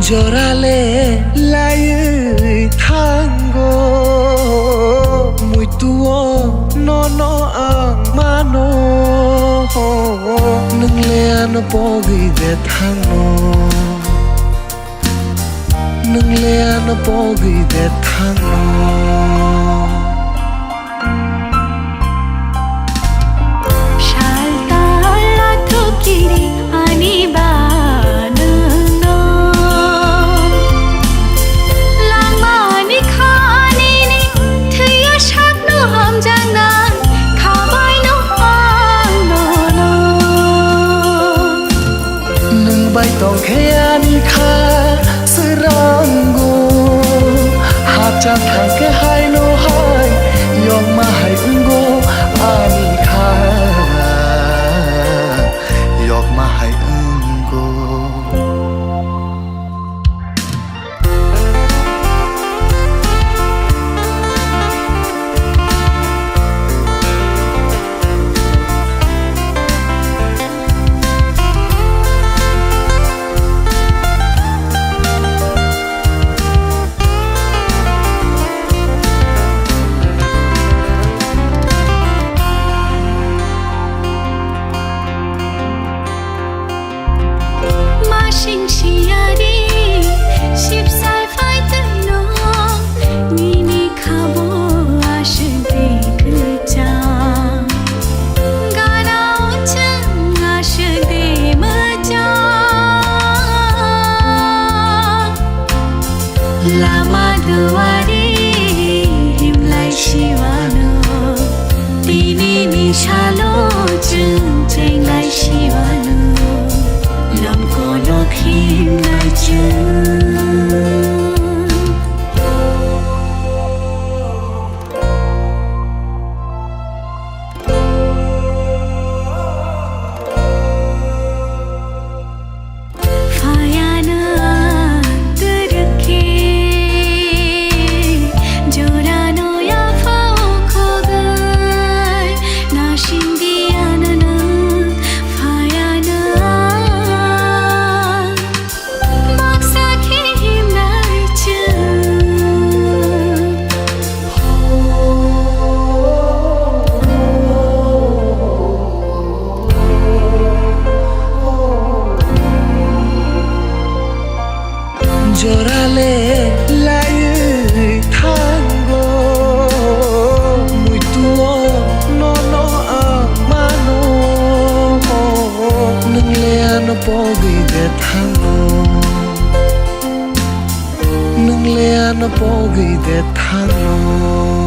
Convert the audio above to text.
Jorale lai thango mui tuo no ang mano nung lean pogi de thango nung lean pogi de thango shalta la thokiri aniba bay tong khayan kha srango hap chang thang ke hai no hai yong ma hai ungo ani kha yok ma hai ungo Lama duari himlai shivano tini nishalo chung cheng lai shivano lam ko lok himlai chung Jorale lai thango mui tuo no ang mano nung lean pogi de thango nung lean pogi de thango